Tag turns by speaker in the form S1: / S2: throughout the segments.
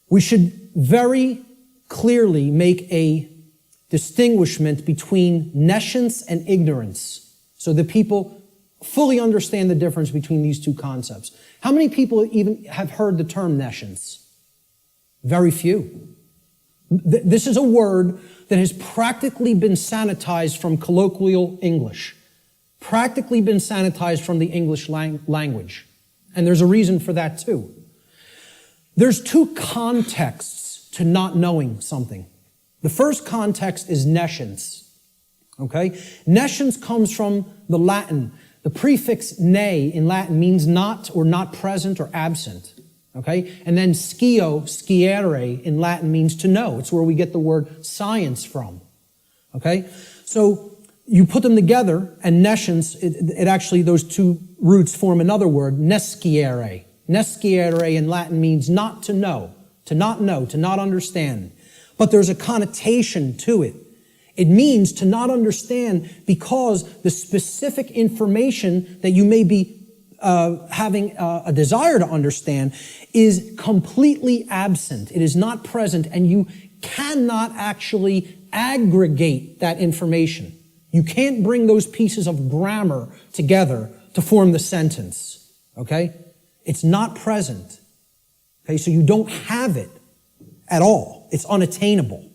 S1: We should very clearly make a distinguishment between nescience and ignorance so that people fully understand the difference between these two concepts. How many people even have heard the term nescience? Very few. This is a word that has practically been sanitized from colloquial English, practically been sanitized from the English language. And there's a reason for that too. There's two contexts to not knowing something. The first context is nescience. Okay? Nescience comes from the Latin. The prefix ne in Latin means not or not present or absent. Okay? And then sciere in Latin means to know. It's where we get the word science from. Okay? So you put them together, and nescience, it actually, those two roots form another word, nesciere. Nesciere in Latin means not to know, to not understand. But there's a connotation to it. It means to not understand because the specific information that you may be having a desire to understand is completely absent. It is not present, and you cannot actually aggregate that information. You can't bring those pieces of grammar together to form the sentence. Okay? It's not present. Okay? So you don't have it at all. It's unattainable.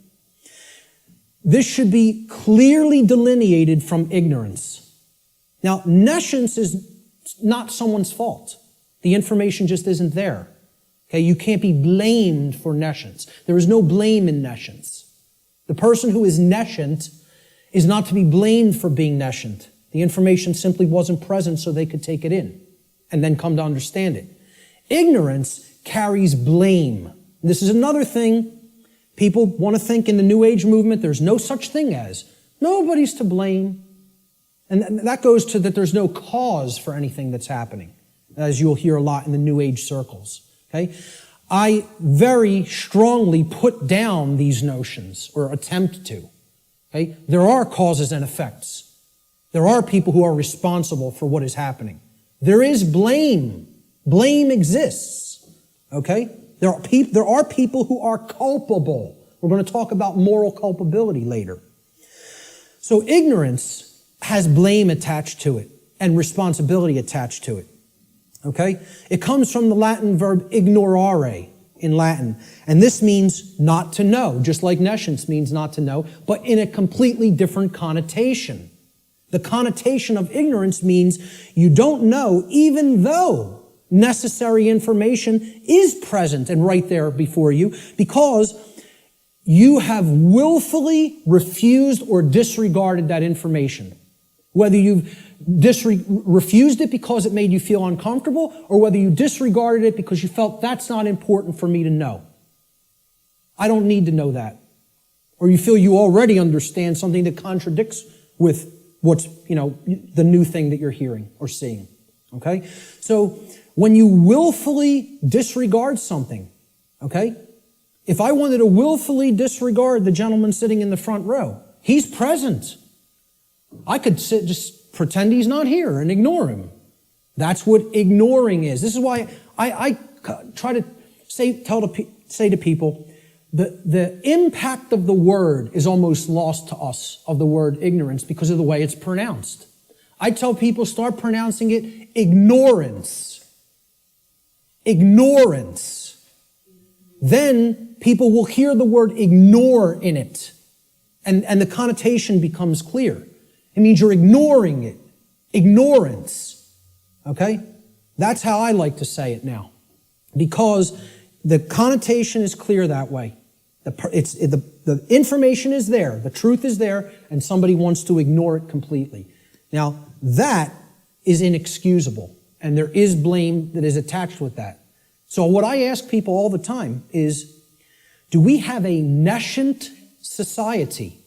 S1: This should be clearly delineated from ignorance. Now, nescience is not someone's fault. The information just isn't there. Okay? You can't be blamed for nescience. There is no blame in nescience. The person who is nescient is not to be blamed for being nescient. The information simply wasn't present so they could take it in and then come to understand it. Ignorance carries blame. This is another thing people want to think in the New Age movement. There's no such thing as nobody's to blame. And that goes to that there's no cause for anything that's happening, as you'll hear a lot in the New Age circles. Okay? I very strongly put down these notions, or attempt to. Okay? There are causes and effects. There are people who are responsible for what is happening. There is blame. Blame exists. Okay? There are people who are culpable. We're going to talk about moral culpability later. So ignorance has blame attached to it and responsibility attached to it. Okay? It comes from the Latin verb ignorare in Latin. And this means not to know, just like nescience means not to know, but in a completely different connotation. The connotation of ignorance means you don't know even though necessary information is present and right there before you, because you have willfully refused or disregarded that information. Whether you've refused it because it made you feel uncomfortable, or whether you disregarded it because you felt that's not important for me to know. I don't need to know that. Or you feel you already understand something that contradicts with what's, the new thing that you're hearing or seeing. Okay? So when you willfully disregard something, okay? If I wanted to willfully disregard the gentleman sitting in the front row, he's present. I could just pretend he's not here and ignore him. That's what ignoring is. This is why I try to say to people, the impact of the word is almost lost to us, of the word ignorance, because of the way it's pronounced. I tell people, start pronouncing it ignorance. Ignorance. Then people will hear the word ignore in it, and the connotation becomes clear. It means you're ignoring it. Ignorance. Okay? That's how I like to say it now. Because the connotation is clear that way. The information is there. The truth is there, and somebody wants to ignore it completely. Now, that is inexcusable, and there is blame that is attached with that. So what I ask people all the time is, do we have a nescient society,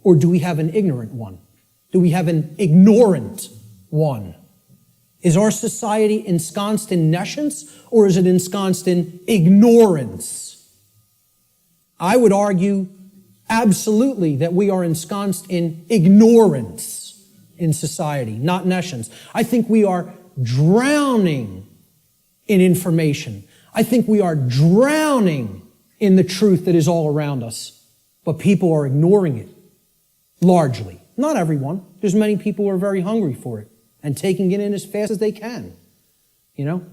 S1: or do we have an ignorant one? Do we have an ignorant one? Is our society ensconced in nescience, or is it ensconced in ignorance? I would argue absolutely that we are ensconced in ignorance in society, not nescience. I think we are drowning in information. I think we are drowning in the truth that is all around us. But people are ignoring it, largely. Not everyone. There's many people who are very hungry for it and taking it in as fast as they can, you know?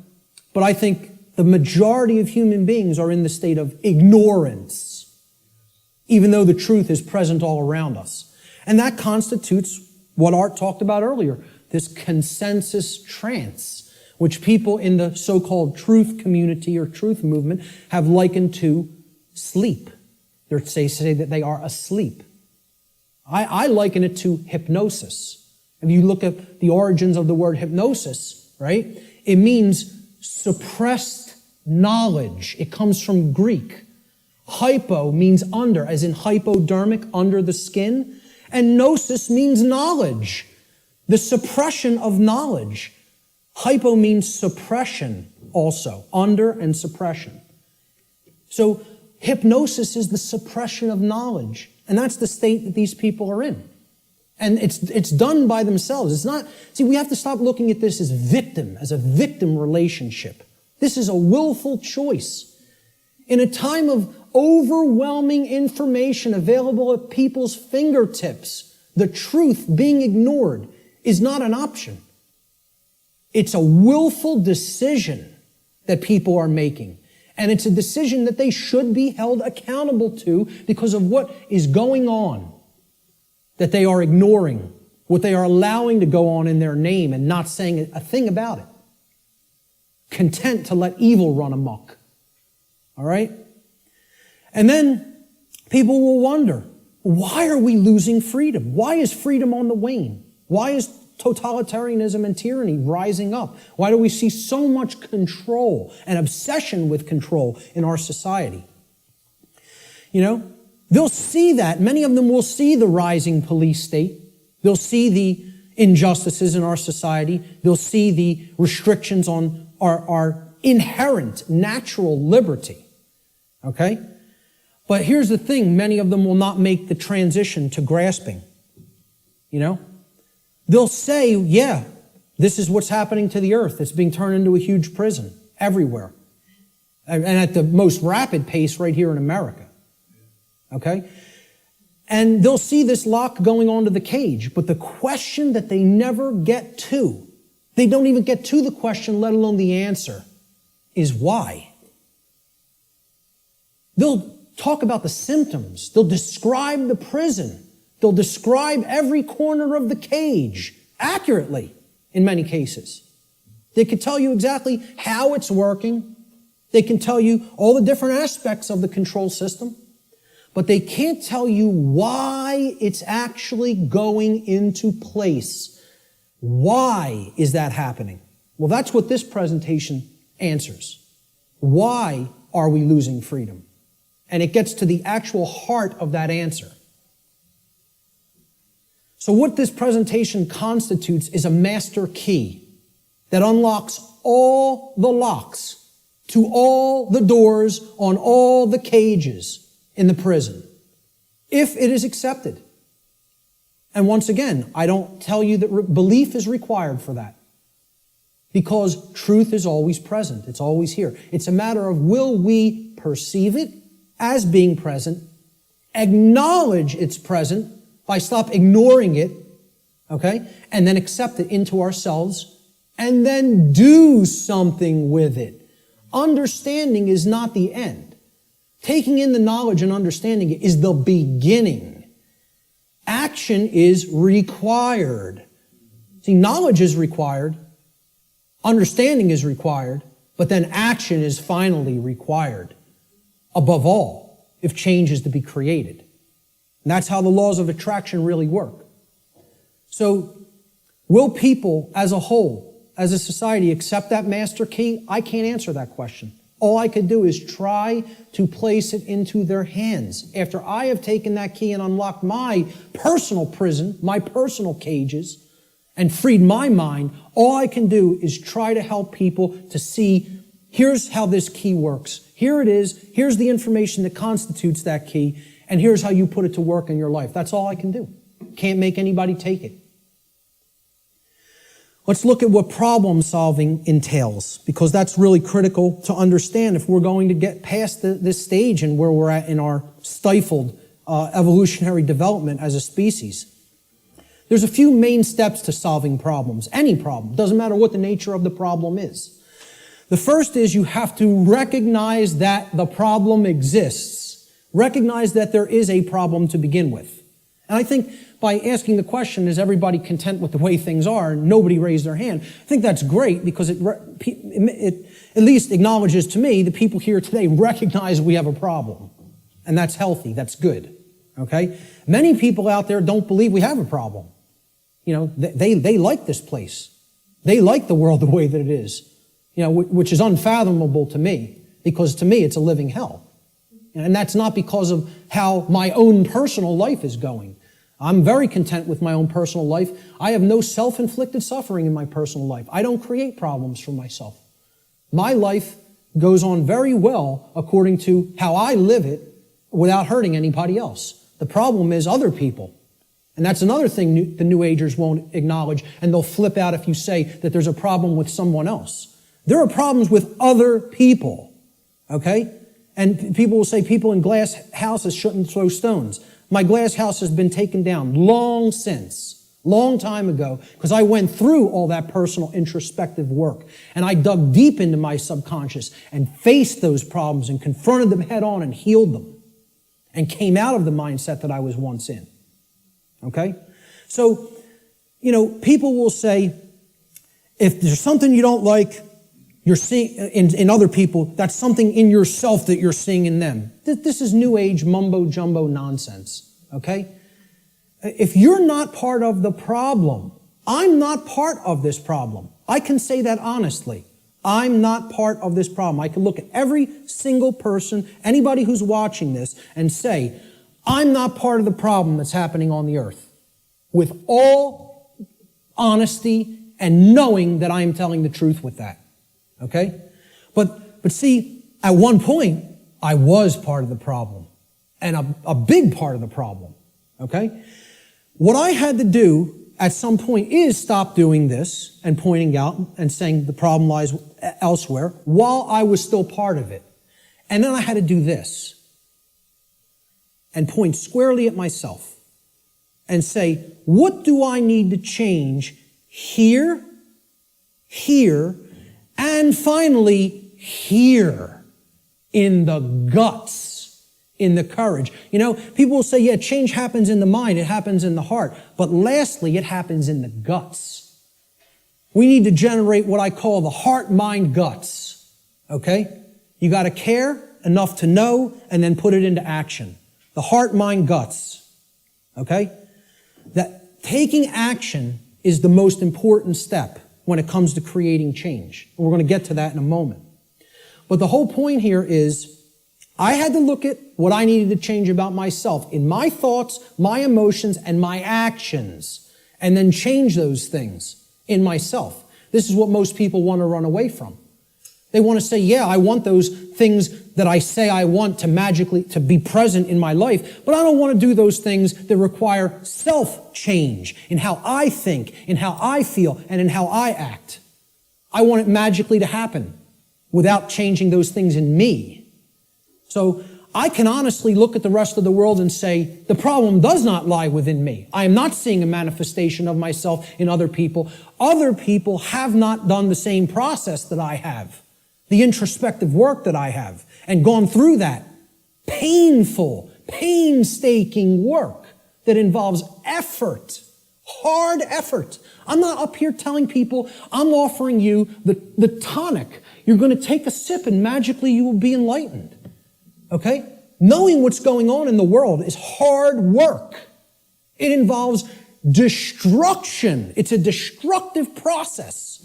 S1: But I think the majority of human beings are in the state of ignorance, even though the truth is present all around us. And that constitutes what Art talked about earlier, this consensus trance, which people in the so-called truth community or truth movement have likened to sleep. They say that they are asleep. I liken it to hypnosis. If you look at the origins of the word hypnosis, right, it means suppressed knowledge. It comes from Greek. Hypo means under, as in hypodermic, under the skin. And gnosis means knowledge, the suppression of knowledge. Hypo means suppression also, under and suppression. So hypnosis is the suppression of knowledge. And that's the state that these people are in. And it's done by themselves. It's not, see, we have to stop looking at this as a victim relationship. This is a willful choice. In a time of overwhelming information available at people's fingertips, the truth being ignored is not an option. It's a willful decision that people are making. And it's a decision that they should be held accountable to because of what is going on, that they are ignoring, what they are allowing to go on in their name and not saying a thing about it. Content to let evil run amok. All right? And then people will wonder, why are we losing freedom? Why is freedom on the wane? Why is totalitarianism and tyranny rising up? Why do we see so much control and obsession with control in our society? You know, they'll see that. Many of them will see the rising police state. They'll see the injustices in our society. They'll see the restrictions on our inherent natural liberty. Okay? But here's the thing. Many of them will not make the transition to grasping. You know? They'll say, yeah, this is what's happening to the earth. It's being turned into a huge prison everywhere. And at the most rapid pace right here in America. Okay? And they'll see this lock going onto the cage. But the question that they never get to, they don't even get to the question, let alone the answer, is why? They'll talk about the symptoms. They'll describe the prison. They'll describe every corner of the cage accurately in many cases. They could tell you exactly how it's working. They can tell you all the different aspects of the control system. But they can't tell you why it's actually going into place. Why is that happening? Well, that's what this presentation answers. Why are we losing freedom? And it gets to the actual heart of that answer. So what this presentation constitutes is a master key that unlocks all the locks to all the doors on all the cages in the prison, if it is accepted. And once again, I don't tell you that belief is required for that, because truth is always present. It's always here. It's a matter of, will we perceive it as being present, acknowledge it's present, by stop ignoring it, okay, and then accept it into ourselves, and then do something with it. Understanding is not the end. Taking in the knowledge and understanding it is the beginning. Action is required. See, knowledge is required, understanding is required, but then action is finally required, above all, if change is to be created. And that's how the laws of attraction really work. So, will people as a whole, as a society, accept that master key? I can't answer that question. All I could do is try to place it into their hands. After I have taken that key and unlocked my personal prison, my personal cages, and freed my mind, all I can do is try to help people to see, here's how this key works. Here it is. Here's the information that constitutes that key. And here's how you put it to work in your life. That's all I can do. Can't make anybody take it. Let's look at what problem solving entails, because that's really critical to understand if we're going to get past this stage and where we're at in our stifled evolutionary development as a species. There's a few main steps to solving problems, any problem. Doesn't matter what the nature of the problem is. The first is you have to recognize that the problem exists. Recognize that there is a problem to begin with. And I think by asking the question, is everybody content with the way things are? Nobody raised their hand. I think that's great because it at least acknowledges to me the people here today recognize we have a problem. And that's healthy. That's good. Okay? Many people out there don't believe we have a problem. You know, they like this place. They like the world the way that it is. You know, which is unfathomable to me, because to me it's a living hell. And that's not because of how my own personal life is going. I'm very content with my own personal life. I have no self-inflicted suffering in my personal life. I don't create problems for myself. My life goes on very well according to how I live it without hurting anybody else. The problem is other people. And that's another thing the New Agers won't acknowledge, and they'll flip out if you say that there's a problem with someone else. There are problems with other people, okay? And people will say people in glass houses shouldn't throw stones. My glass house has been taken down long since, long time ago, because I went through all that personal introspective work, and I dug deep into my subconscious and faced those problems and confronted them head on and healed them and came out of the mindset that I was once in. Okay? So, you know, people will say, if there's something you don't like, you're seeing in other people, that's something in yourself that you're seeing in them. This is New Age mumbo-jumbo nonsense. Okay? If you're not part of the problem, I'm not part of this problem. I can say that honestly. I'm not part of this problem. I can look at every single person, anybody who's watching this, and say, I'm not part of the problem that's happening on the earth. With all honesty and knowing that I am telling the truth with that. Okay? But see, at one point, I was part of the problem. And a big part of the problem. Okay? What I had to do at some point is stop doing this and pointing out and saying the problem lies elsewhere while I was still part of it. And then I had to do this. And point squarely at myself and say, what do I need to change here, here, and finally here in the guts, in the courage? You know, people will say, yeah, change happens in the mind, it happens in the heart. But lastly, it happens in the guts. We need to generate what I call the heart, mind, guts. Okay? You got to care enough to know and then put it into action. The heart, mind, guts. Okay? That taking action is the most important step when it comes to creating change. And we're going to get to that in a moment. But the whole point here is I had to look at what I needed to change about myself in my thoughts, my emotions, and my actions, and then change those things in myself. This is what most people want to run away from. They want to say, yeah, I want those things that I say I want to magically to be present in my life, but I don't want to do those things that require self-change in how I think, in how I feel, and in how I act. I want it magically to happen without changing those things in me. So I can honestly look at the rest of the world and say, the problem does not lie within me. I am not seeing a manifestation of myself in other people. Other people have not done the same process that I have, the introspective work that I have, and gone through that painful, painstaking work that involves effort, hard effort. I'm not up here telling people, I'm offering you the tonic. You're going to take a sip and magically you will be enlightened. Okay? Knowing what's going on in the world is hard work. It involves destruction. It's a destructive process.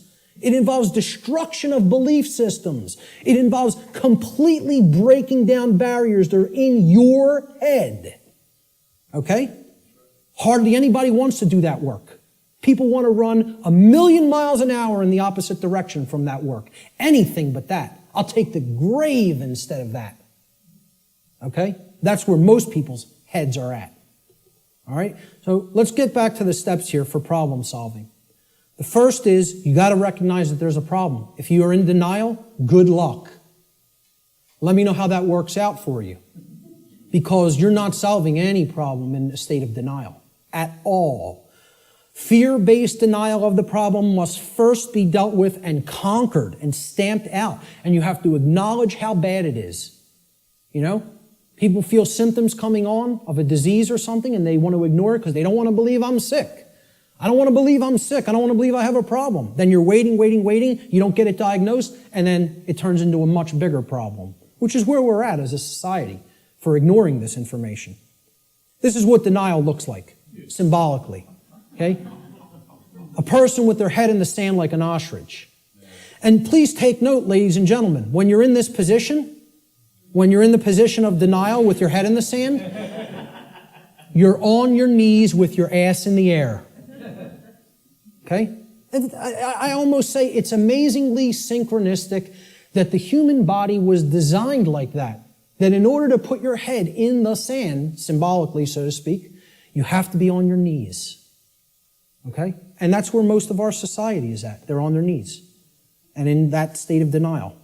S1: It involves destruction of belief systems. It involves completely breaking down barriers that are in your head. Okay? Hardly anybody wants to do that work. People want to run 1,000,000 miles an hour in the opposite direction from that work. Anything but that. I'll take the grave instead of that. Okay? That's where most people's heads are at. All right? So let's get back to the steps here for problem solving. The first is you got to recognize that there's a problem. If you are in denial, good luck. Let me know how that works out for you. Because you're not solving any problem in a state of denial at all. Fear-based denial of the problem must first be dealt with and conquered and stamped out. And you have to acknowledge how bad it is. You know? People feel symptoms coming on of a disease or something and they want to ignore it because they don't want to believe I'm sick. I don't want to believe I'm sick. I don't want to believe I have a problem. Then you're waiting. You don't get it diagnosed and then it turns into a much bigger problem, which is where we're at as a society for ignoring this information. This is what denial looks like, symbolically. Okay? A person with their head in the sand like an ostrich. And please take note, ladies and gentlemen, when you're in this position, when you're in the position of denial with your head in the sand, you're on your knees with your ass in the air. Okay? And I almost say it's amazingly synchronistic that the human body was designed like that. That in order to put your head in the sand, symbolically, so to speak, you have to be on your knees. Okay? And that's where most of our society is at. They're on their knees. And in that state of denial.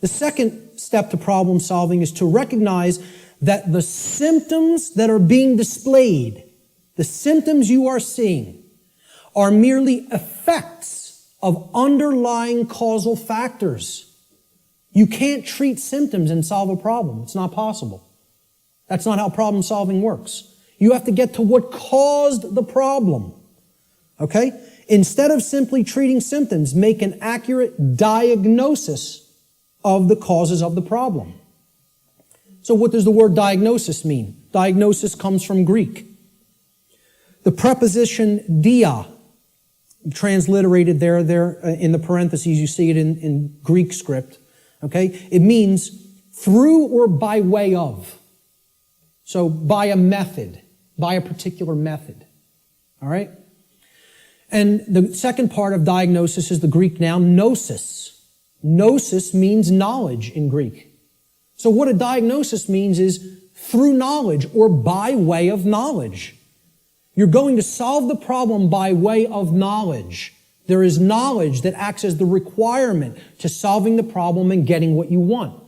S1: The second step to problem solving is to recognize that the symptoms that are being displayed, the symptoms you are seeing, are merely effects of underlying causal factors. You can't treat symptoms and solve a problem. It's not possible. That's not how problem solving works. You have to get to what caused the problem. Okay? Instead of simply treating symptoms, make an accurate diagnosis of the causes of the problem. So what does the word diagnosis mean? Diagnosis comes from Greek. The preposition dia, transliterated there in the parentheses, you see it in Greek script. Okay? It means through or by way of. So by a method, by a particular method. All right? And the second part of diagnosis is the Greek noun gnosis. Gnosis means knowledge in Greek. So what a diagnosis means is through knowledge or by way of knowledge. You're going to solve the problem by way of knowledge. There is knowledge that acts as the requirement to solving the problem and getting what you want.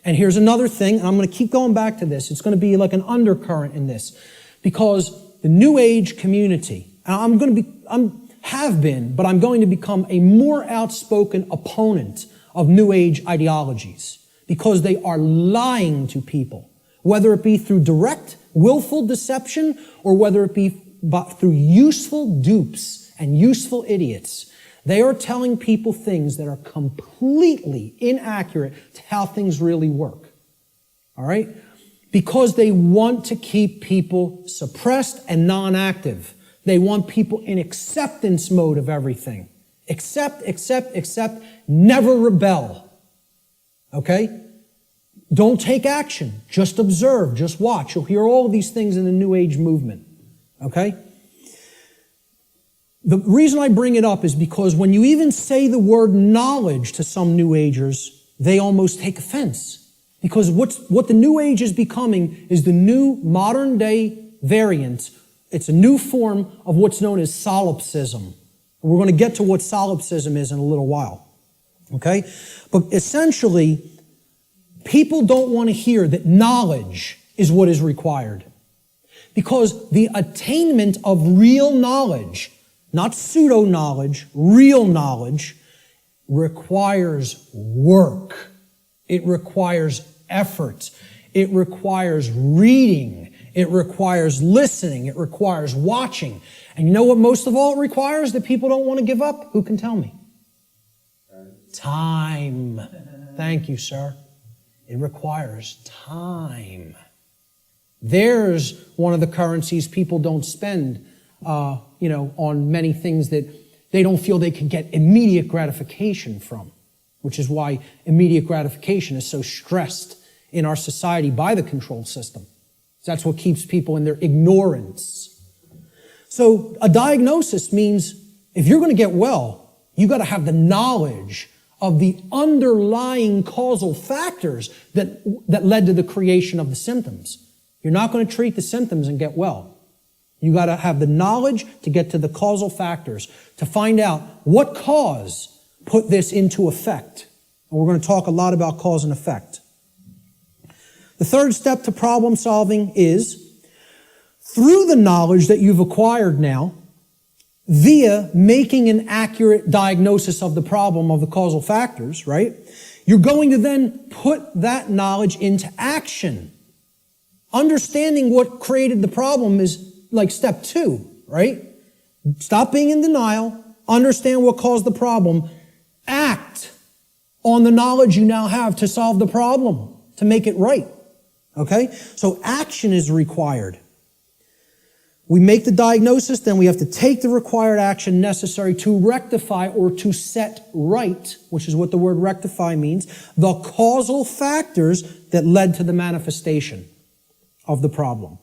S1: And here's another thing, and I'm going to keep going back to this. It's going to be like an undercurrent in this. Because the New Age community, I'm going to become a more outspoken opponent of New Age ideologies because they are lying to people, whether it be through direct, willful deception or whether it be through useful dupes and useful idiots. They are telling people things that are completely inaccurate to how things really work. All right? Because they want to keep people suppressed and non-active. They want people in acceptance mode of everything. Accept, never rebel. Okay? Don't take action. Just observe, just watch. You'll hear all of these things in the New Age movement. Okay? The reason I bring it up is because when you even say the word knowledge to some New Agers, they almost take offense. Because what the New Age is becoming is the new modern day variant. It's a new form of what's known as solipsism. We're going to get to what solipsism is in a little while. Okay? But essentially, people don't want to hear that knowledge is what is required. Because the attainment of real knowledge, not pseudo-knowledge, real knowledge, requires work. It requires effort. It requires reading. It requires listening. It requires watching. And you know what most of all it requires that people don't want to give up? Who can tell me? Time. Thank you, sir. It requires time. There's one of the currencies people don't spend, on many things that they don't feel they can get immediate gratification from, which is why immediate gratification is so stressed in our society by the control system. That's what keeps people in their ignorance. So a diagnosis means if you're going to get well, you got to have the knowledge of the underlying causal factors that led to the creation of the symptoms. You're not going to treat the symptoms and get well. You got to have the knowledge to get to the causal factors, to find out what cause put this into effect. And we're going to talk a lot about cause and effect. The third step to problem solving is, through the knowledge that you've acquired now, via making an accurate diagnosis of the problem of the causal factors, right? You're going to then put that knowledge into action. Understanding what created the problem is like step 2, right? Stop being in denial, understand what caused the problem, act on the knowledge you now have to solve the problem, to make it right. Okay? So action is required. We make the diagnosis, then we have to take the required action necessary to rectify or to set right, which is what the word rectify means, the causal factors that led to the manifestation of the problem.